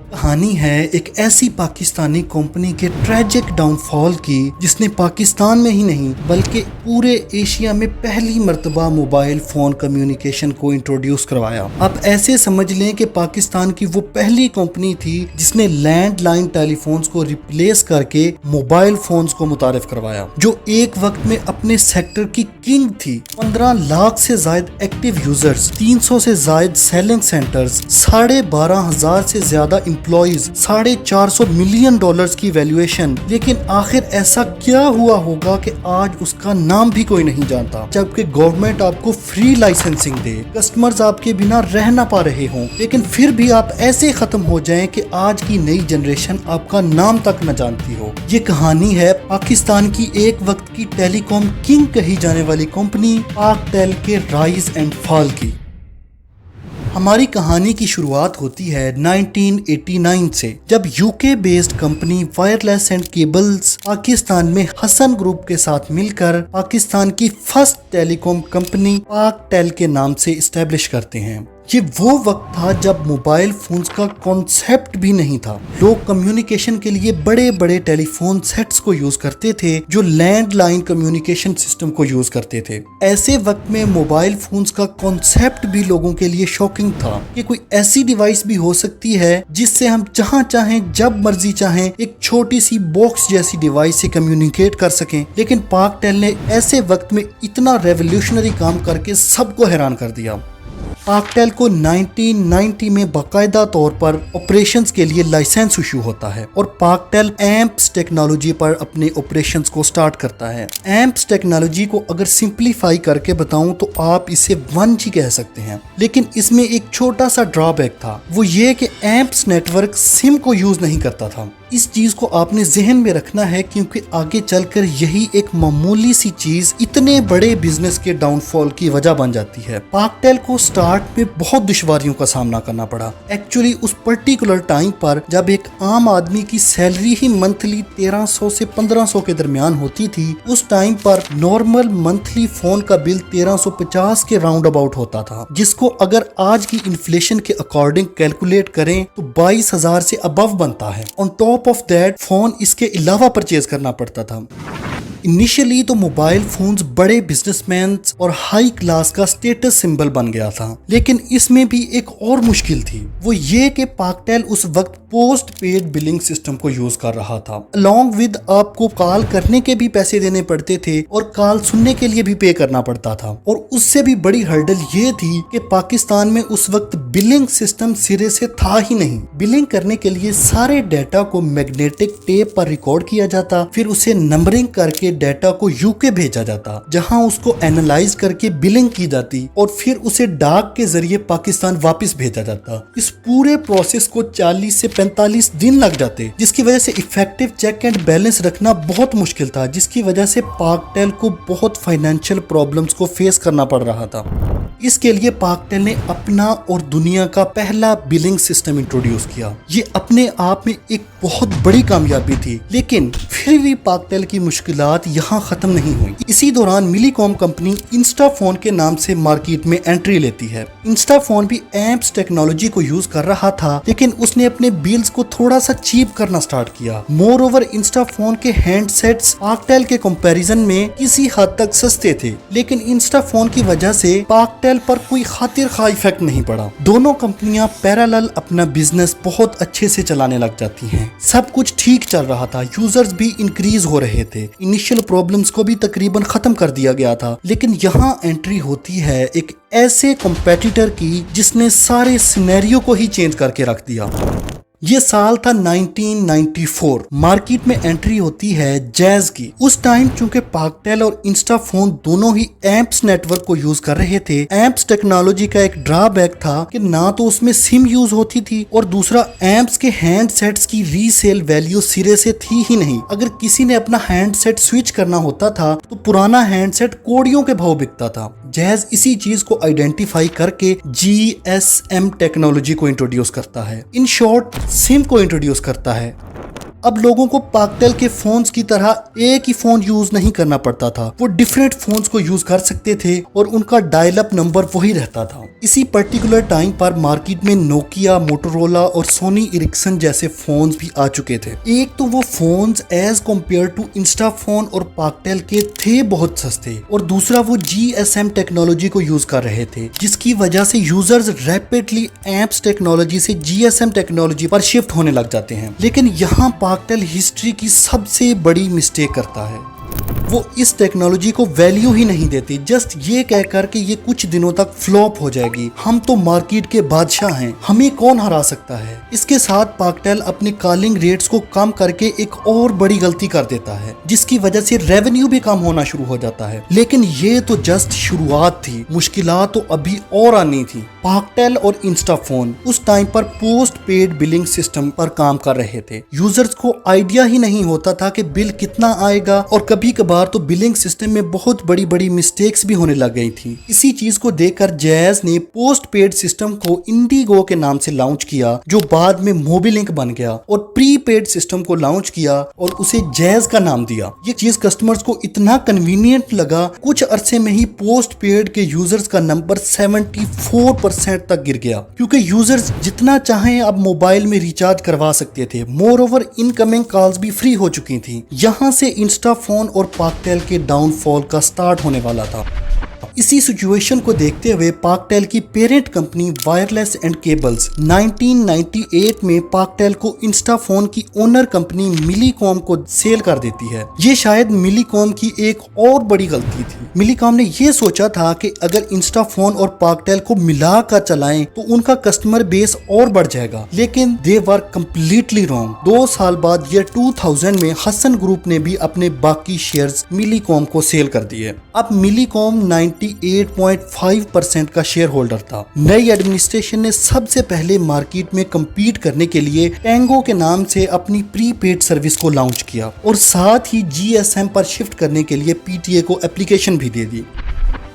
कहानी है एक ऐसी पाकिस्तानी कंपनी के ट्रेजिक डाउनफॉल की जिसने पाकिस्तान में ही नहीं बल्कि पूरे एशिया में पहली मर्तबा मोबाइल फ़ोन कम्युनिकेशन को इंट्रोड्यूस करवाया। आप ऐसे समझ लें कि पाकिस्तान की वो पहली कंपनी थी जिसने लैंडलाइन टेलीफोन्स को रिप्लेस करके मोबाइल फ़ोन्स को मुतारिफ करवाया, जो एक वक्त में अपने सेक्टर की किंग थी। 15 लाख से ज़ायद एक्टिव यूजर्स, 300 से ज़ायद सेलिंग सेंटर्स, 12,500 से ज़्यादा एम्प्लॉइज, $450 मिलियन की वैल्यूएशन। लेकिन आखिर ऐसा क्या हुआ होगा कि आज उसका नाम भी कोई नहीं जानता, जबकि गवर्नमेंट आपको फ्री लाइसेंसिंग दे, कस्टमर्स आपके बिना रह ना पा रहे हों, लेकिन फिर भी आप ऐसे खत्म हो जाएं कि आज की नई जनरेशन आपका नाम तक न जानती हो। ये कहानी है पाकिस्तान की एक वक्त की टेलीकॉम किंग कही जाने वाली कंपनी पाकटेल के राइज एंड फॉल की। हमारी कहानी की शुरुआत होती है 1989 से, जब UK based company wireless and cables Pakistan में हसन ग्रुप के साथ मिलकर पाकिस्तान की फर्स्ट टेलीकॉम कंपनी पाकटेल के नाम से इस्टेब्लिश करते हैं। ये वो वक्त था जब मोबाइल फोन्स का कॉन्सेप्ट भी नहीं था। लोग कम्युनिकेशन के लिए बड़े बड़े टेलीफोन सेट्स को यूज करते थे जो लैंडलाइन कम्युनिकेशन सिस्टम को यूज करते थे। ऐसे वक्त में मोबाइल फोन्स का कॉन्सेप्ट भी लोगों के लिए शॉकिंग था कि कोई ऐसी डिवाइस भी हो सकती है जिससे हम जहां चाहें जब मर्जी चाहें एक छोटी सी बॉक्स जैसी डिवाइस से कम्युनिकेट कर सकें। लेकिन पाकटेल ने ऐसे वक्त में इतना रेवोल्यूशनरी काम करके सबको हैरान कर दिया। पाकटेल को 1990 में बाकायदा तौर पर ऑपरेशंस के लिए लाइसेंस इशू होता है और पाकटेल एम्प्स टेक्नोलॉजी पर अपने ऑपरेशंस को स्टार्ट करता है। एम्प्स टेक्नोलॉजी को अगर सिंप्लीफाई करके बताऊं तो आप इसे 1G कह सकते हैं, लेकिन इसमें एक छोटा सा ड्रॉबैक था, वो ये कि एम्प्स नेटवर्क सिम को यूज नहीं करता था। इस चीज को आपने जहन में रखना है क्योंकि आगे चलकर यही एक मामूली सी चीज इतने बड़े बिजनेस के डाउनफॉल की वजह बन जाती है। पाकटेल को स्टार्ट में बहुत दुश्वारियों का सामना करना पड़ा। एक्चुअली उस पर्टिकुलर टाइम पर जब एक आम आदमी की सैलरी ही मंथली 1300 से 1500 के दरमियान होती थी, उस टाइम पर नॉर्मल मंथली फोन का बिल 1350 के राउंड अबाउट होता था, जिसको अगर आज की इन्फ्लेशन के अकॉर्डिंग कैलकुलेट करें तो 22,000 से अबव बनता है। On top of that phone इसके अलावा परचेज करना पड़ता था। इनिशियली तो मोबाइल फोन्स बड़े बिजनेसमैन और हाई क्लास का स्टेटस सिंबल बन गया था, लेकिन इसमें भी एक और मुश्किल थी, वो ये कि पाकटेल उस वक्त पोस्ट पेड बिलिंग सिस्टम को यूज कर रहा था। अलॉन्ग विद आपको कॉल करने के भी पैसे देने पड़ते थे और कॉल सुनने के लिए भी पे करना पड़ता था। और उससे भी बड़ी हर्डल ये थी कि पाकिस्तान में उस वक्त बिलिंग सिस्टम सिरे से था ही नहीं। बिलिंग करने के लिए सारे डाटा को मैग्नेटिक टेप पर रिकॉर्ड किया जाता, फिर उसे नंबरिंग करके डाटा को यूके भेजा जाता, जहां उसको एनालाइज करके बिलिंग की जाती और फिर उसे डाक के जरिए पाकिस्तान वापस भेजा जाता। इस पूरे प्रोसेस को 40 से 45 दिन लग जाते, जिसकी वजह से इफेक्टिव चेक एंड बैलेंस रखना बहुत मुश्किल था, जिसकी वजह से पाकटेल को बहुत फाइनेंशियल प्रॉब्लम्स को फेस करना पड़ रहा था। इसके लिए पाकटेल ने अपना और दुनिया का पहला बिलिंग सिस्टम इंट्रोड्यूस किया। ये अपने आप में एक बहुत बड़ी कामयाबी थी, लेकिन फिर भी पाकटेल की मुश्किलात यहाँ खत्म नहीं हुई। इसी दौरान मिलीकॉम कंपनी इंस्टाफोन के नाम से मार्केट में एंट्री लेती है। इंस्टाफोन भी एम्प्स टेक्नोलॉजी को यूज कर रहा था, लेकिन उसने अपने बिल्स को थोड़ा सा चीप करना स्टार्ट किया। मोर ओवर इंस्टाफोन के हैंडसेट्स पाकटेल के कंपैरिजन में किसी हद तक सस्ते थे, लेकिन इंस्टाफोन की वजह से पाकटेल पर कोई खातिर खा इफेक्ट नहीं पड़ा। दोनों कंपनियां पैरेलल अपना बिजनेस बहुत अच्छे से चलाने लग जाती हैं। सब कुछ ठीक चल रहा था, यूजर्स भी इंक्रीज हो रहे थे, इनिशियल प्रॉब्लम्स को भी तकरीबन खत्म कर दिया गया था। लेकिन यहाँ एंट्री होती है एक ऐसे कॉम्पिटिटर की जिसने सारे सिनेरियो को ही चेंज करके रख दिया। ये साल था 1994। मार्केट में एंट्री होती है जैज की। उस टाइम चूंकि पाकटेल और इंस्टाफोन दोनों ही एम्प्स नेटवर्क को यूज कर रहे थे, एम्प्स टेक्नोलॉजी का एक ड्रॉबैक था कि ना तो उसमें सिम यूज होती थी और दूसरा एम्प्स के हैंडसेट्स की रीसेल वैल्यू सिरे से थी ही नहीं। अगर किसी ने अपना हैंडसेट स्विच करना होता था तो पुराना हैंडसेट कोड़ियों के भाव बिकता था। जैज इसी चीज को आइडेंटिफाई करके GSM टेक्नोलॉजी को इंट्रोड्यूस करता है, इन शॉर्ट सिम को इंट्रोड्यूस करता है। अब लोगों को पाकटेल के फोन्स की तरह एक ही फोन यूज नहीं करना पड़ता था, वो डिफरेंट फोन्स को यूज कर सकते थे और उनका डायल अप नंबर वही रहता था। इसी पर्टिकुलर टाइम पर मार्केट में नोकिया, मोटोरोला और सोनी एरिक्सन जैसे फोन्स भी आ चुके थे। एक तो वो phones as compared to Instaphone और पाकटेल के थे बहुत सस्ते, और दूसरा वो GSM टेक्नोलॉजी को यूज कर रहे थे, जिसकी वजह से यूजर्स रैपिडली एप्स टेक्नोलॉजी से GSM टेक्नोलॉजी पर शिफ्ट होने लग जाते हैं। लेकिन यहाँ पाकटेल हिस्ट्री की सबसे बड़ी मिस्टेक करता है, वो इस टेक्नोलॉजी को वैल्यू ही नहीं देती, जस्ट ये कहकर कि ये कुछ दिनों तक फ्लॉप हो जाएगी, हम तो मार्केट के बादशाह हैं, हमें कौन हरा सकता है। इसके साथ पाकटेल अपनी कॉलिंग रेट्स को कम करके एक और बड़ी गलती कर देता है, जिसकी वजह से रेवेन्यू भी कम होना शुरू हो जाता है। लेकिन ये तो जस्ट शुरुआत थी, मुश्किलात तो अभी और आनी थी। पाकटेल और इंस्टाफोन उस टाइम पर पोस्ट पेड बिलिंग सिस्टम पर काम कर रहे थे। यूजर्स को आइडिया ही नहीं होता था कि बिल कितना आएगा, और कभी कभार तो बिलिंग सिस्टम में बहुत बड़ी बड़ी मिस्टेक्स भी होने लग गई थी। इसी चीज को देखकर जैज ने पोस्ट पेड सिस्टम को इंडिगो के नाम से लॉन्च किया, जो बाद में मोबिलिंक बन गया, और प्री पेड सिस्टम को लॉन्च किया और उसे जैज का नाम दिया। ये चीज कस्टमर्स को इतना कन्वीनियंट लगा, कुछ अरसे में ही पोस्ट पेड के यूजर्स का नंबर 74% तक गिर गया, क्योंकि यूजर्स जितना चाहें अब मोबाइल में रिचार्ज करवा सकते थे। मोर ओवर इनकमिंग कॉल्स भी फ्री हो चुकी थी। यहाँ से इंस्टाफोन और पाकटेल के डाउनफॉल का स्टार्ट होने वाला था। इसी सिचुएशन को देखते हुए पाकटेल की parent company wireless and cables 1998 में पाकटेल को इंस्टाफोन की ओनर कंपनी मिलीकॉम को सेल कर देती है। ये शायद मिलीकॉम की एक और बड़ी गलती थी। मिलीकॉम ने ये सोचा था कि अगर इंस्टाफोन और पाकटेल को मिलाकर चलाएं तो उनका कस्टमर बेस और बढ़ जाएगा, लेकिन दे वर कंप्लीटली रॉन्ग। 2 साल बाद ईयर 2000 में हसन ग्रुप ने भी अपने बाकी शेयर्स मिलीकॉम को सेल कर दिए। अब मिलीकॉम 98.5% का शेयर होल्डर था। नई एडमिनिस्ट्रेशन ने सबसे पहले मार्केट में कम्पीट करने के लिए टेंगो के नाम से अपनी प्रीपेड सर्विस को लॉन्च किया, और साथ ही GSM पर शिफ्ट करने के लिए PTA को एप्लीकेशन भी दे दी।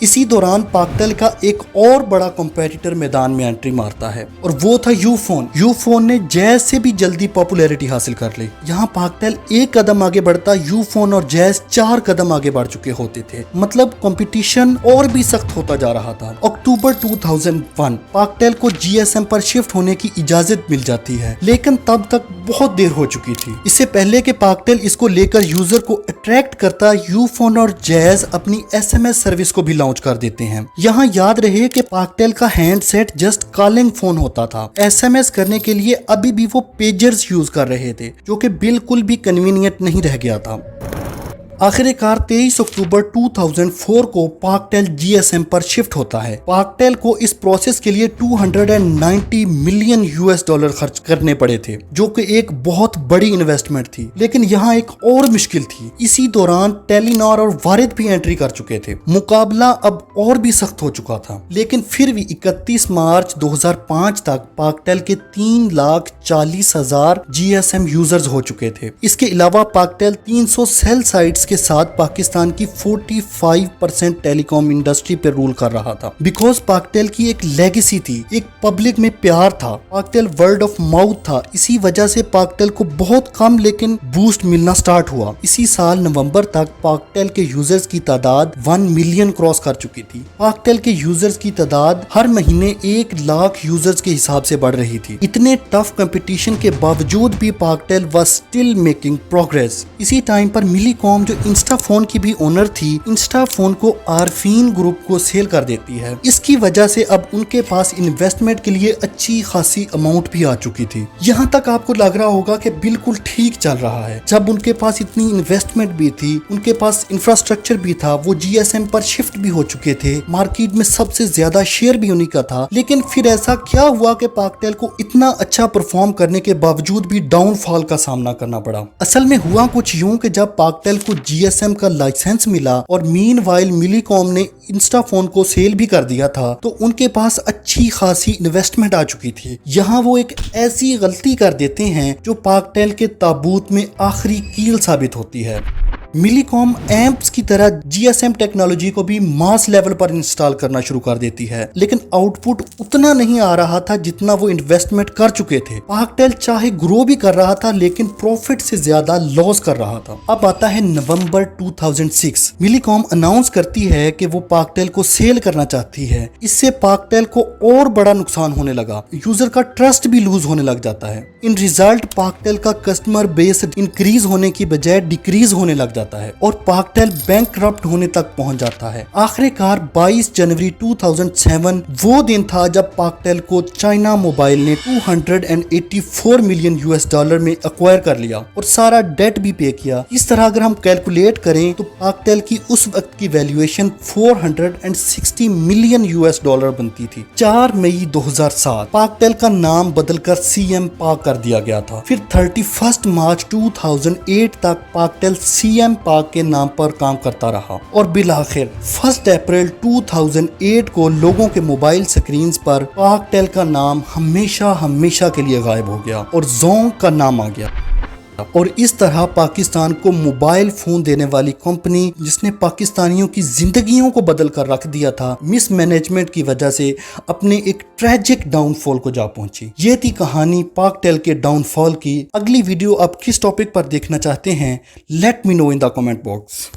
इसी दौरान पाकटेल का एक और बड़ा कॉम्पिटिटर मैदान में एंट्री मारता है, और वो था यूफोन। यूफोन ने जैज से भी जल्दी पॉपुलैरिटी हासिल कर ली। यहाँ पाकटेल एक कदम आगे बढ़ता, यूफोन और जैज 4 कदम आगे बढ़ चुके होते थे। मतलब कंपटीशन और भी सख्त होता जा रहा था। अक्टूबर 2001 पाकटेल को GSM पर शिफ्ट होने की इजाजत मिल जाती है, लेकिन तब तक बहुत देर हो चुकी थी। इससे पहले कि पाकटेल इसको लेकर यूजर को अट्रैक्ट करता, यूफोन और जैज अपनी SMS सर्विस को भी लॉन्च कर देते हैं। यहाँ याद रहे कि पाकटेल का हैंडसेट जस्ट कॉलिंग फोन होता था। SMS करने के लिए अभी भी वो पेजर्स यूज कर रहे थे, जो कि बिल्कुल भी कन्वीनियंट नहीं रह गया था। आखिरकार 23 अक्टूबर 2004 को पाकटेल GSM पर शिफ्ट होता है। पाकटेल को इस प्रोसेस के लिए $290 मिलियन खर्च करने पड़े थे, जो कि एक बहुत बड़ी इन्वेस्टमेंट थी। लेकिन यहाँ एक और मुश्किल थी। इसी दौरान टेलीनॉर और वारिद भी एंट्री कर चुके थे। मुकाबला अब और भी सख्त हो चुका था, लेकिन फिर भी 31 मार्च 2005 तक पाकटेल के 3,40,000 GSM यूजर्स हो चुके थे। इसके अलावा पाकटेल 300 सेल साइट्स के साथ पाकिस्तान की 45% टेलीकॉम इंडस्ट्री पर रूल कर रहा था। बिकॉज पाकटेल की एक लेगेसी थी, एक पब्लिक में प्यार था, पाकटेल वर्ड ऑफ माउथ था। इसी वजह से पाकटेल को बहुत कम लेकिन बूस्ट मिलना स्टार्ट हुआ। इसी साल नवंबर तक पाकटेल के यूजर्स की तादाद 1 मिलियन क्रॉस कर चुकी थी। पाकटेल के यूजर्स की तादाद हर महीने 1 लाख यूजर्स के हिसाब से बढ़ रही थी। इतने टफ कंपटीशन के बावजूद भी Paktel was still making progress. इसी टाइम पर मिलीकॉम जो इंस्टाफोन की भी ओनर थी, इंस्टाफोन को आरफीन ग्रुप को सेल कर देती है। इसकी वजह से अब उनके पास इन्वेस्टमेंट के लिए अच्छी खासी अमाउंट भी आ चुकी थी। यहाँ तक आपको लग रहा होगा कि बिल्कुल ठीक चल रहा है। जब उनके पास इतनी इन्वेस्टमेंट भी थी, उनके पास इंफ्रास्ट्रक्चर भी था, वो GSM पर शिफ्ट भी हो चुके थे, मार्केट में सबसे ज्यादा शेयर भी उन्हीं का था। लेकिन फिर ऐसा क्या हुआ कि पाकटेल को इतना अच्छा परफॉर्म करने के बावजूद भी डाउनफॉल का सामना करना पड़ा? असल में हुआ कुछ यूं कि जब पाकटेल को GSM का लाइसेंस मिला और मीनवाइल मिलीकॉम ने इंस्टाफोन को सेल भी कर दिया था, तो उनके पास अच्छी खासी इन्वेस्टमेंट आ चुकी थी। यहाँ वो एक ऐसी गलती कर देते हैं जो पाकटेल के ताबूत में आखिरी कील साबित होती है। मिलीकॉम एम्प्स की तरह जीएसएम टेक्नोलॉजी को भी मास लेवल पर इंस्टॉल करना शुरू कर देती है, लेकिन आउटपुट उतना नहीं आ रहा था जितना वो इन्वेस्टमेंट कर चुके थे। पाकटेल चाहे ग्रो भी कर रहा था लेकिन प्रॉफिट से ज्यादा लॉस कर रहा था। अब आता है नवंबर 2006। मिलीकॉम अनाउंस करती है कि वो पाकटेल को सेल करना चाहती है। इससे पाकटेल को और बड़ा नुकसान होने लगा, यूजर का ट्रस्ट भी लूज होने लग जाता है। इन रिजल्ट पाकटेल का कस्टमर बेस इंक्रीज होने की बजाय डिक्रीज होने लग जाता है और पाकटेल बैंकक्रप्ट होने तक पहुंच जाता है। आखिरकार 22 जनवरी 2007 वो दिन था जब पाकटेल को चाइना मोबाइल ने 284 मिलियन यूएस डॉलर में एक्वायर कर लिया और सारा डेट भी पे किया। इस तरह अगर हम कैलकुलेट करें तो पाकटेल की उस वक्त की वैल्यूएशन 460 मिलियन यूएस डॉलर बनती थी। 4 मई 2007 पाकटेल का नाम बदलकर सीएम पाक कर दिया गया था। फिर 31 मार्च 2008 तक पाकटेल सीएम पाक के नाम पर काम करता रहा और बिलाखिर 1 अप्रैल 2008 को लोगों के मोबाइल स्क्रीन पर पाकटेल का नाम हमेशा के लिए गायब हो गया और जोंग का नाम आ गया। और इस तरह पाकिस्तान को मोबाइल फोन देने वाली कंपनी, जिसने पाकिस्तानियों की जिंदगियों को बदल कर रख दिया था, मिसमैनेजमेंट की वजह से अपने एक ट्रेजिक डाउनफॉल को जा पहुंची। ये थी कहानी पाकटेल के डाउनफॉल की। अगली वीडियो आप किस टॉपिक पर देखना चाहते हैं, let me know in the comment box.